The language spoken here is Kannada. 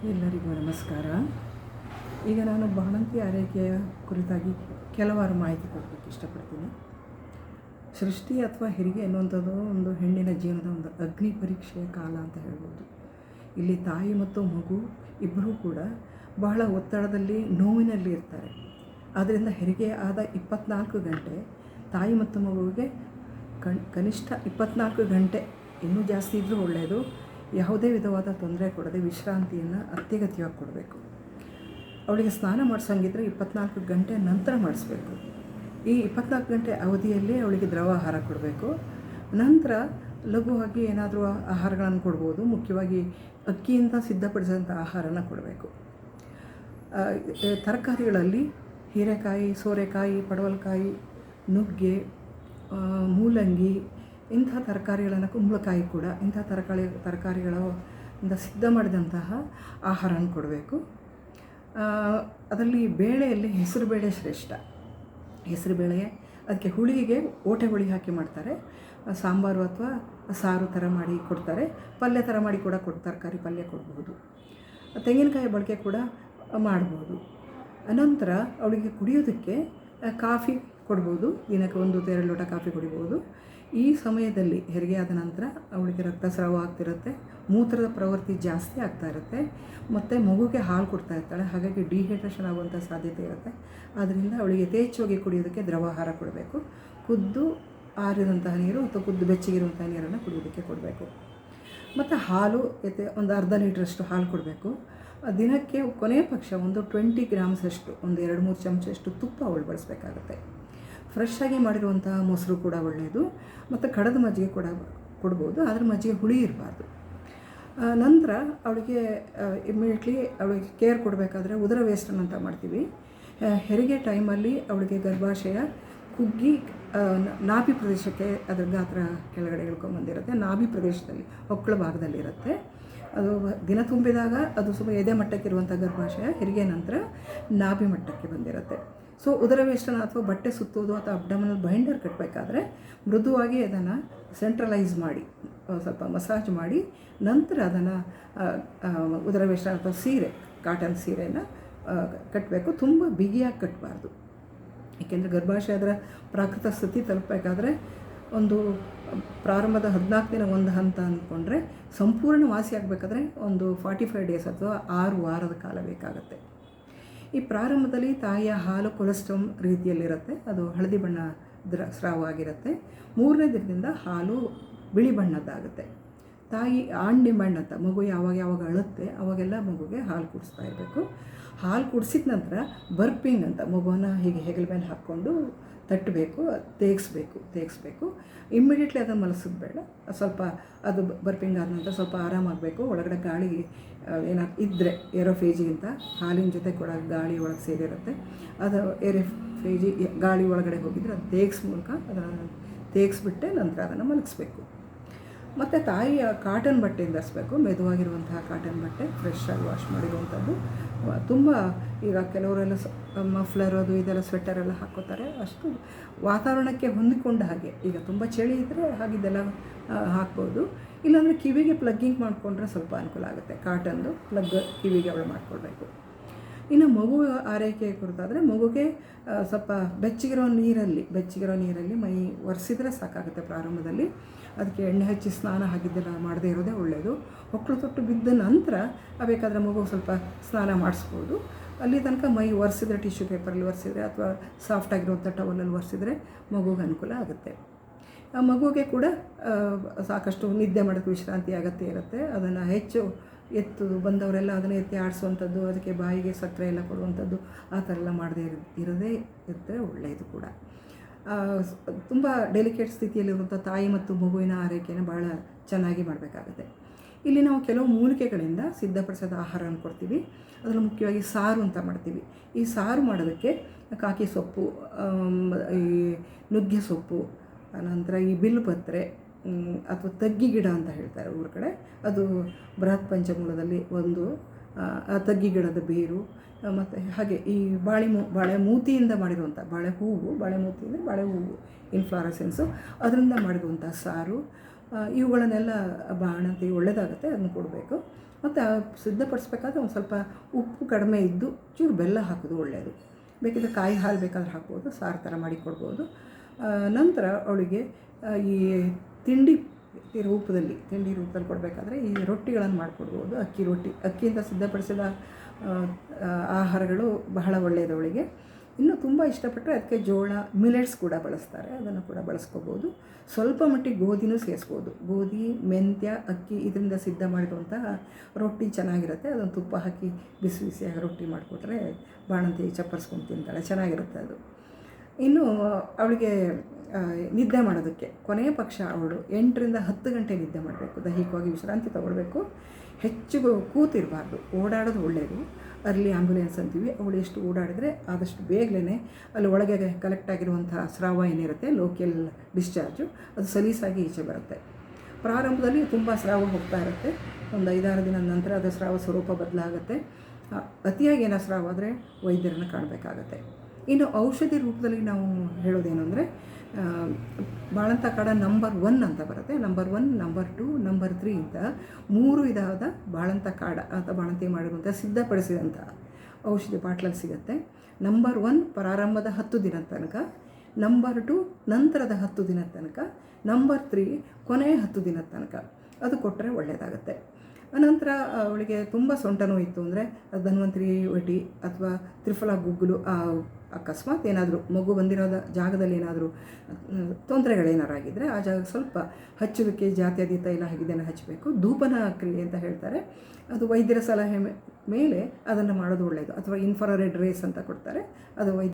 ಎಲ್ಲರಿಗೂ ನಮಸ್ಕಾರ. ಈಗ ನಾನು ಬಾಣಂತಿ ಆರೈಕೆಯ ಕುರಿತಾಗಿ ಕೆಲವಾರು ಮಾಹಿತಿ ಕೊಡಲಿಕ್ಕೆ ಇಷ್ಟಪಡ್ತೀನಿ. ಸೃಷ್ಟಿ ಅಥವಾ ಹೆರಿಗೆ ಅನ್ನುವಂಥದ್ದು ಒಂದು ಹೆಣ್ಣಿನ ಜೀವನದ ಒಂದು ಅಗ್ನಿ ಪರೀಕ್ಷೆಯ ಕಾಲ ಅಂತ ಹೇಳ್ಬೋದು. ಇಲ್ಲಿ ತಾಯಿ ಮತ್ತು ಮಗು ಇಬ್ಬರೂ ಕೂಡ ಬಹಳ ಒತ್ತಡದಲ್ಲಿ, ನೋವಿನಲ್ಲಿ ಇರ್ತಾರೆ. ಆದ್ದರಿಂದ ಹೆರಿಗೆ ಆದ 24 ಗಂಟೆ ತಾಯಿ ಮತ್ತು ಮಗುವಿಗೆ ಕನಿಷ್ಠ 24 ಗಂಟೆ, ಇನ್ನೂ ಜಾಸ್ತಿ ಇದ್ದರೂ ಒಳ್ಳೆಯದು, ಯಾವುದೇ ವಿಧವಾದ ತೊಂದರೆ ಕೊಡದೆ ವಿಶ್ರಾಂತಿಯನ್ನು ಅತ್ಯಗತ್ಯವಾಗಿ ಕೊಡಬೇಕು. ಅವಳಿಗೆ ಸ್ನಾನ ಮಾಡಿಸೋಂಗಿದ್ರೆ 24 ಗಂಟೆ ನಂತರ ಮಾಡಿಸ್ಬೇಕು. ಈ 24 ಗಂಟೆ ಅವಧಿಯಲ್ಲಿ ಅವಳಿಗೆ ದ್ರವ ಆಹಾರ ಕೊಡಬೇಕು. ನಂತರ ಲಘುವಾಗಿ ಏನಾದರೂ ಆಹಾರಗಳನ್ನು ಕೊಡ್ಬೋದು. ಮುಖ್ಯವಾಗಿ ಅಕ್ಕಿಯಿಂದ ಸಿದ್ಧಪಡಿಸಿದಂಥ ಆಹಾರನ ಕೊಡಬೇಕು. ತರಕಾರಿಗಳಲ್ಲಿ ಹೀರೆಕಾಯಿ, ಸೋರೆಕಾಯಿ, ಪಡವಲಕಾಯಿ, ನುಗ್ಗೆ, ಮೂಲಂಗಿ, ಇಂಥ ತರಕಾರಿಗಳನ್ನು, ಕುಂಬಳಕಾಯಿ ಕೂಡ, ಇಂಥ ತರಕಾರಿಗಳಿಂದ ಸಿದ್ಧ ಮಾಡಿದಂತಹ ಆಹಾರನ ಕೊಡಬೇಕು. ಅದರಲ್ಲಿ ಬೇಳೆಯಲ್ಲಿ ಹೆಸರುಬೇಳೆ ಶ್ರೇಷ್ಠ. ಹೆಸರುಬೇಳೆ ಅದಕ್ಕೆ ಹುಳಿಗೆ ಓಟೆ ಹುಳಿ ಹಾಕಿ ಮಾಡ್ತಾರೆ. ಸಾಂಬಾರು ಅಥವಾ ಸಾರು ಥರ ಮಾಡಿ ಕೊಡ್ತಾರೆ. ಪಲ್ಯ ಥರ ಮಾಡಿ ಕೂಡ ತರಕಾರಿ ಪಲ್ಯ ಕೊಡ್ಬೋದು. ತೆಂಗಿನಕಾಯಿ ಬಳಕೆ ಕೂಡ ಮಾಡ್ಬೋದು. ಅನಂತರ ಅವಳಿಗೆ ಕುಡಿಯೋದಕ್ಕೆ ಕಾಫಿ ಕೊಡ್ಬೋದು. ದಿನಕ್ಕೆ 1-2 ಲೋಟ ಕಾಫಿ ಕುಡಿಬೋದು. ಈ ಸಮಯದಲ್ಲಿ ಹೆರಿಗೆ ಆದ ನಂತರ ಅವಳಿಗೆ ರಕ್ತಸ್ರಾವ ಆಗ್ತಿರುತ್ತೆ, ಮೂತ್ರದ ಪ್ರವೃತ್ತಿ ಜಾಸ್ತಿ ಆಗ್ತಾ ಇರುತ್ತೆ, ಮತ್ತು ಮಗುಗೆ ಹಾಲು ಕೊಡ್ತಾ ಇರ್ತಾಳೆ. ಹಾಗಾಗಿ ಡಿಹೈಡ್ರೇಷನ್ ಆಗುವಂಥ ಸಾಧ್ಯತೆ ಇರುತ್ತೆ. ಆದ್ದರಿಂದ ಅವಳಿಗೆ ಯಥೇಚ್ಛವಾಗಿ ಕುಡಿಯೋದಕ್ಕೆ ದ್ರವಾಹಾರ ಕೊಡಬೇಕು. ಖುದ್ದು ಆರಿದಂತಹ ನೀರು ಅಥವಾ ಖುದ್ದು ಬೆಚ್ಚಗಿರುವಂಥ ನೀರನ್ನು ಕುಡಿಯೋದಕ್ಕೆ ಕೊಡಬೇಕು. ಮತ್ತು ಹಾಲು ಒಂದು ಅರ್ಧ ಲೀಟ್ರಷ್ಟು ಹಾಲು ಕೊಡಬೇಕು. ದಿನಕ್ಕೆ ಕೊನೆಯ ಪಕ್ಷ ಒಂದು 20 ಗ್ರಾಮ್ಸಷ್ಟು, ಒಂದು 2-3 ಚಮಚಷ್ಟು ತುಪ್ಪ ಅವಳು ಬಳಸಬೇಕಾಗುತ್ತೆ. ಫ್ರೆಶ್ ಆಗಿ ಮಾಡಿರುವಂಥ ಮೊಸರು ಕೂಡ ಒಳ್ಳೆಯದು. ಮತ್ತು ಕಡದ ಮಜ್ಜಿಗೆ ಕೂಡ ಕೊಡ್ಬೋದು, ಆದರೆ ಮಜ್ಜಿಗೆ ಹುಳಿ ಇರಬಾರ್ದು. ನಂತರ ಅವಳಿಗೆ ಇಮ್ಮಿಡಿಯೇಟ್ಲಿ ಅವಳಿಗೆ ಕೇರ್ ಕೊಡಬೇಕಾದ್ರೆ ಉದರ ವೇಷ್ಟನ ಅಂತ ಮಾಡ್ತೀವಿ. ಹೆರಿಗೆ ಟೈಮಲ್ಲಿ ಅವಳಿಗೆ ಗರ್ಭಾಶಯ ಕುಗ್ಗಿ ನಾಭಿ ಪ್ರದೇಶಕ್ಕೆ ಅದರ ಗಾತ್ರ ಕೆಳಗಡೆ ಇಳ್ಕೊಂಬಂದಿರುತ್ತೆ. ನಾಭಿ ಪ್ರದೇಶದಲ್ಲಿ ಹೊಕ್ಕಳ ಭಾಗದಲ್ಲಿರುತ್ತೆ. ಅದು ದಿನ ತುಂಬಿದಾಗ ಅದು ಸ್ವಲ್ಪ ಎದೆ ಮಟ್ಟಕ್ಕಿರುವಂಥ ಗರ್ಭಾಶಯ ಹೆರಿಗೆ ನಂತರ ನಾಭಿ ಮಟ್ಟಕ್ಕೆ ಬಂದಿರುತ್ತೆ. ಸೊ ಉದರವೇಷ್ಟನ ಅಥವಾ ಬಟ್ಟೆ ಸುತ್ತೋದು ಅಥವಾ ಅಬ್ಡಮಿನಲ್ ಬೈಂಡರ್ ಕಟ್ಟಬೇಕಾದ್ರೆ ಮೃದುವಾಗಿ ಅದನ್ನು ಸೆಂಟ್ರಲೈಸ್ ಮಾಡಿ, ಸ್ವಲ್ಪ ಮಸಾಜ್ ಮಾಡಿ, ನಂತರ ಅದನ್ನು ಉದರವೇಷ್ಟನ ಅಥವಾ ಸೀರೆ, ಕಾಟನ್ ಸೀರೆನ ಕಟ್ಟಬೇಕು. ತುಂಬ ಬಿಗಿಯಾಗಿ ಕಟ್ಟಬಾರ್ದು. ಏಕೆಂದರೆ ಗರ್ಭಾಶಯ ಅದರ ಪ್ರಾಕೃತ ಸ್ಥಿತಿ ತಲುಪಬೇಕಾದ್ರೆ ಒಂದು ಪ್ರಾರಂಭದ 14 ದಿನ ಒಂದು ಹಂತ ಅಂದ್ಕೊಂಡ್ರೆ ಸಂಪೂರ್ಣ ವಾಸಿ ಆಗಬೇಕಾದ್ರೆ ಒಂದು 45 ಡೇಸ್ ಅಥವಾ 6 ವಾರದ ಕಾಲ ಬೇಕಾಗುತ್ತೆ. ಈ ಪ್ರಾರಂಭದಲ್ಲಿ ತಾಯಿಯ ಹಾಲು ಕೊಲೆಸ್ಟ್ರಾಲ್ ರೀತಿಯಲ್ಲಿರುತ್ತೆ. ಅದು ಹಳದಿ ಬಣ್ಣ ಸ್ರಾವ ಆಗಿರುತ್ತೆ. 3ನೇ ದಿನದಿಂದ ಹಾಲು ಬಿಳಿ ಬಣ್ಣದ್ದಾಗುತ್ತೆ. ತಾಯಿ ಆನ್ ಡಿಮ್ಯಾಂಡ್ ಅಂತ, ಮಗು ಯಾವಾಗ ಅಳುತ್ತೆ ಅವಾಗೆಲ್ಲ ಮಗುಗೆ ಹಾಲು ಕುಡಿಸ್ತಾ ಇರಬೇಕು. ಹಾಲು ಕುಡಿಸಿದ ನಂತರ ಬರ್ಪಿಂಗ್ ಅಂತ, ಮಗುವನ್ನು ಹೀಗೆ ಹೆಗಲ ಮೇಲೆ ಹಾಕ್ಕೊಂಡು ತಟ್ಟಬೇಕು, ತೇಗಿಸ್ಬೇಕು. ಇಮ್ಮಿಡಿಯೇಟ್ಲಿ ಅದನ್ನು ಮಲಗಿಸೋದು ಬೇಡ. ಸ್ವಲ್ಪ ಅದು ಬರ್ಪಿಂಗ್ ಆದ ನಂತರ ಸ್ವಲ್ಪ ಆರಾಮಾಗಬೇಕು. ಒಳಗಡೆ ಗಾಳಿ ಏನಾದ್ರು ಇದ್ದರೆ, ಏರೋಫೇಜಿ ಅಂತ ಹಾಲಿನ ಜೊತೆ ಕೂಡ ಗಾಳಿ ಒಳಗೆ ಸೇರಿರುತ್ತೆ. ಅದು ಏರೋಫೇಜಿ ಗಾಳಿ ಒಳಗಡೆ ಹೋಗಿದ್ರೆ ಅದು ಅದನ್ನು ತೇಗಿಸ್ಬಿಟ್ಟೆ ನಂತರ ಅದನ್ನು ಮಲಗಿಸ್ಬೇಕು. ಮತ್ತು ತಾಯಿಯ ಕಾಟನ್ ಬಟ್ಟೆಯಿಂದ ಧರಿಸ್ಬೇಕು. ಮೆದುವಾಗಿರುವಂತಹ ಕಾಟನ್ ಬಟ್ಟೆ, ಫ್ರೆಶ್ ಆಗಿ ವಾಶ್ ಮಾಡಿರುವಂಥದ್ದು. ತುಂಬ ಈಗ ಕೆಲವರೆಲ್ಲ ಮಫ್ಲರ್ ಅದು ಇದೆಲ್ಲ ಸ್ವೆಟರೆಲ್ಲ ಹಾಕ್ಕೋತಾರೆ. ಅಷ್ಟು ವಾತಾವರಣಕ್ಕೆ ಹೊಂದಿಕೊಂಡ ಹಾಗೆ, ಈಗ ತುಂಬ ಚಳಿ ಇದ್ದರೆ ಹಾಗಿದ್ದೆಲ್ಲ ಹಾಕ್ಬೋದು. ಇಲ್ಲಾಂದರೆ ಕಿವಿಗೆ ಪ್ಲಗ್ಗಿಂಗ್ ಮಾಡಿಕೊಂಡ್ರೆ ಸ್ವಲ್ಪ ಅನುಕೂಲ ಆಗುತ್ತೆ. ಕಾಟನ್ದು ಪ್ಲಗ್ ಕಿವಿಗೆ ಅವಳು ಮಾಡಿಕೊಳ್ಬೇಕು. ಇನ್ನು ಮಗು ಆರೈಕೆ ಕುರಿತಾದರೆ ಮಗುಗೆ ಸ್ವಲ್ಪ ಬೆಚ್ಚಗಿರೋ ನೀರಲ್ಲಿ ಮೈ ಒರೆಸಿದ್ರೆ ಸಾಕಾಗುತ್ತೆ ಪ್ರಾರಂಭದಲ್ಲಿ. ಅದಕ್ಕೆ ಎಣ್ಣೆ ಹಚ್ಚಿ ಸ್ನಾನ ಹಾಕಿದ್ದೆಲ್ಲ ಮಾಡದೇ ಇರೋದೇ ಒಳ್ಳೆಯದು. ಹೊಕ್ಕಳು ತೊಟ್ಟು ಬಿದ್ದ ನಂತರ ಬೇಕಾದರೆ ಮಗು ಸ್ವಲ್ಪ ಸ್ನಾನ ಮಾಡಿಸ್ಬೋದು. ಅಲ್ಲಿ ತನಕ ಮೈ ಒರೆಸಿದ್ರೆ, ಟಿಶ್ಯೂ ಪೇಪರಲ್ಲಿ ಒರೆಸಿದ್ರೆ ಅಥವಾ ಸಾಫ್ಟಾಗಿರುವಂಥ ಟವಲಲ್ಲಿ ಒರೆಸಿದ್ರೆ ಮಗುಗೆ ಅನುಕೂಲ ಆಗುತ್ತೆ. ಆ ಮಗುಗೆ ಕೂಡ ಸಾಕಷ್ಟು ನಿದ್ದೆ ಮಾಡೋಕ್ಕೆ ವಿಶ್ರಾಂತಿ ಅಗತ್ಯ ಇರುತ್ತೆ. ಅದನ್ನು ಹೆಚ್ಚು ಬಂದವರೆಲ್ಲ ಅದನ್ನು ಎತ್ತಿ ಆಡಿಸುವಂಥದ್ದು, ಅದಕ್ಕೆ ಬಾಯಿಗೆ ಸಕ್ಕರೆ ಎಲ್ಲ ಕೊಡುವಂಥದ್ದು, ಆ ಥರ ಎಲ್ಲ ಮಾಡದೇ ಇರದೇ ಇದ್ದರೆ ಒಳ್ಳೆಯದು ಕೂಡ. ತುಂಬ ಡೆಲಿಕೇಟ್ ಸ್ಥಿತಿಯಲ್ಲಿರುವಂಥ ತಾಯಿ ಮತ್ತು ಮಗುವಿನ ಆರೈಕೆಯನ್ನು ಭಾಳ ಚೆನ್ನಾಗಿ ಮಾಡಬೇಕಾಗುತ್ತೆ. ಇಲ್ಲಿ ನಾವು ಕೆಲವು ಮೂಲಿಕೆಗಳಿಂದ ಸಿದ್ಧಪಡಿಸಿದ ಆಹಾರವನ್ನು ಕೊಡ್ತೀವಿ. ಅದರಲ್ಲಿ ಮುಖ್ಯವಾಗಿ ಸಾರು ಅಂತ ಮಾಡ್ತೀವಿ. ಈ ಸಾರು ಮಾಡೋದಕ್ಕೆ ಕಾಕಿ ಸೊಪ್ಪು, ಈ ನುಗ್ಗೆ ಸೊಪ್ಪು, ನಂತರ ಈ ಬಿಲ್ಪತ್ರೆ ಅಥವಾ ತಗ್ಗಿ ಗಿಡ ಅಂತ ಹೇಳ್ತಾರೆ ಊರ ಕಡೆ, ಅದು ಬೃಹತ್ ಪಂಚಮೂಲದಲ್ಲಿ ಒಂದು. ತಗ್ಗಿ ಗಿಡದ ಬೇರು, ಮತ್ತು ಹಾಗೆ ಈ ಬಾಳೆ ಮೂತಿಯಿಂದ ಮಾಡಿರುವಂಥ ಬಾಳೆ ಹೂವು ಇನ್ಫ್ಲಾರೆಸೆನ್ಸು, ಅದರಿಂದ ಮಾಡಿರುವಂಥ ಸಾರು, ಇವುಗಳನ್ನೆಲ್ಲ ಬಾಣಂತಿಗೆ ಒಳ್ಳೆಯದಾಗುತ್ತೆ. ಅದನ್ನು ಕೊಡಬೇಕು. ಮತ್ತು ಸಿದ್ಧಪಡಿಸ್ಬೇಕಾದ್ರೆ ಒಂದು ಸ್ವಲ್ಪ ಉಪ್ಪು ಕಡಿಮೆ ಇದ್ದು ಚೂರು ಬೆಲ್ಲ ಹಾಕೋದು ಒಳ್ಳೆಯದು. ಬೇಕಿದ್ರೆ ಕಾಯಿ ಹಾಲು ಬೇಕಾದ್ರೆ ಹಾಕ್ಬೋದು, ಸಾರು ಥರ ಮಾಡಿ ಕೊಡ್ಬೋದು. ನಂತರ ಅವಳಿಗೆ ಈ ತಿಂಡಿ ರೂಪದಲ್ಲಿ ಕೊಡಬೇಕಾದ್ರೆ ಈ ರೊಟ್ಟಿಗಳನ್ನು ಮಾಡಿಕೊಡ್ಬೋದು. ಅಕ್ಕಿ ರೊಟ್ಟಿ, ಅಕ್ಕಿಯಿಂದ ಸಿದ್ಧಪಡಿಸಿದ ಆಹಾರಗಳು ಬಹಳ ಒಳ್ಳೆಯದು ಅವಳಿಗೆ. ಇನ್ನು ತುಂಬ ಇಷ್ಟಪಟ್ಟರೆ ಅದಕ್ಕೆ ಜೋಳ, ಮಿಲೆಟ್ಸ್ ಕೂಡ ಬಳಸ್ತಾರೆ, ಅದನ್ನು ಕೂಡ ಬಳಸ್ಕೋಬೋದು. ಸ್ವಲ್ಪ ಮಟ್ಟಿಗೆ ಗೋಧಿನೂ ಸೇರಿಸ್ಬೋದು. ಗೋಧಿ, ಮೆಂತ್ಯ, ಅಕ್ಕಿ ಇದರಿಂದ ಸಿದ್ಧ ಮಾಡಿರುವಂತಹ ರೊಟ್ಟಿ ಚೆನ್ನಾಗಿರುತ್ತೆ. ಅದನ್ನು ತುಪ್ಪ ಹಾಕಿ ಬಿಸಿ ಬಿಸಿಯಾಗಿ ರೊಟ್ಟಿ ಮಾಡಿಕೊಟ್ರೆ ಬಾಣಂತಿ ಚಪ್ಪರಿಸ್ಕೊಂಡು ತಿಂತಾಳೆ, ಚೆನ್ನಾಗಿರುತ್ತೆ ಅದು. ಇನ್ನು ಅವಳಿಗೆ ನಿದ್ದೆ ಮಾಡೋದಕ್ಕೆ ಕೊನೆಯ ಪಕ್ಷ ಅವಳು 8 ರಿಂದ 10 ಗಂಟೆ ನಿದ್ದೆ ಮಾಡಬೇಕು. ದೈಹಿಕವಾಗಿ ವಿಶ್ರಾಂತಿ ತಗೊಳ್ಬೇಕು. ಹೆಚ್ಚು ಕೂತಿರಬಾರ್ದು. ಓಡಾಡೋದು ಒಳ್ಳೆಯದು. ಅರ್ಲಿ ಆ್ಯಂಬುಲೆನ್ಸ್ ಅಂತೀವಿ. ಅವಳು ಎಷ್ಟು ಓಡಾಡಿದ್ರೆ ಆದಷ್ಟು ಬೇಗಲೇ ಅಲ್ಲಿ ಒಳಗೆ ಕಲೆಕ್ಟ್ ಆಗಿರುವಂಥ ಸ್ರಾವ ಏನಿರುತ್ತೆ, ಲೋಕಲ್ ಡಿಸ್ಚಾರ್ಜು, ಅದು ಸಲೀಸಾಗಿ ಈಚೆ ಬರುತ್ತೆ. ಪ್ರಾರಂಭದಲ್ಲಿ ತುಂಬ ಸ್ರಾವ ಹೋಗ್ತಾ ಇರುತ್ತೆ. ಒಂದು 5-6 ದಿನದ ನಂತರ ಅದು ಸ್ರಾವ ಸ್ವರೂಪ ಬದಲಾಗುತ್ತೆ. ಅತಿಯಾಗಿ ಏನೋ ಸ್ರಾವ ಆದರೆ ವೈದ್ಯರನ್ನು ಕಾಣಬೇಕಾಗತ್ತೆ. ಇನ್ನು ಔಷಧಿ ರೂಪದಲ್ಲಿ ನಾವು ಹೇಳೋದೇನು ಅಂದರೆ, ಬಾಳಂತ ಕಾಡ ನಂಬರ್ 1 ಅಂತ ಬರುತ್ತೆ. ನಂಬರ್ 1, ನಂಬರ್ 2, ನಂಬರ್ 3 ಅಂತ 3 ವಿಧವಾದ ಬಾಳಂತ ಕಾಡ ಅಥವಾ ಬಾಣಂತಿ ಮಾಡಿರುವಂಥ ಸಿದ್ಧಪಡಿಸಿದಂಥ ಔಷಧಿ ಬಾಟ್ಲಲ್ಲಿ ಸಿಗುತ್ತೆ. ನಂಬರ್ 1 ಪ್ರಾರಂಭದ 10 ದಿನದ ತನಕ, ನಂಬರ್ 2 ನಂತರದ 10 ದಿನದ ತನಕ, ನಂಬರ್ 3 ಕೊನೆಯ 10 ದಿನದ ತನಕ ಅದು ಕೊಟ್ಟರೆ ಒಳ್ಳೆಯದಾಗುತ್ತೆ. ಅನಂತರ ಅವಳಿಗೆ ತುಂಬ ಸೊಂಟ ನೋಯಿತ್ತು ಅಂದರೆ ಧನ್ವಂತರಿ ವಟಿ ಅಥವಾ ತ್ರಿಫಲ ಗುಗ್ಗುಲು, ಅಕಸ್ಮಾತ್ ಏನಾದರೂ ಮಗು ಬಂದಿರೋದ ಜಾಗದಲ್ಲಿ ಏನಾದರೂ ತೊಂದರೆಗಳೇನಾರಾಗಿದ್ದರೆ ಆ ಜಾಗ ಸ್ವಲ್ಪ ಹಚ್ಚಲಿಕ್ಕೆ ಜಾತ್ಯಾದಿ ತೈಲ ಇದನ್ನು ಹಚ್ಚಬೇಕು. ಧೂಪನ ಕ್ರಿಯೆ ಅಂತ ಹೇಳ್ತಾರೆ, ಅದು ವೈದ್ಯರ ಸಲಹೆ ಮೇಲೆ ಅದನ್ನು ಮಾಡೋದು ಒಳ್ಳೆಯದು. ಅಥವಾ ಇನ್ಫ್ರಾರೆಡ್ ರೇಸ್ ಅಂತ ಕೊಡ್ತಾರೆ, ಅದು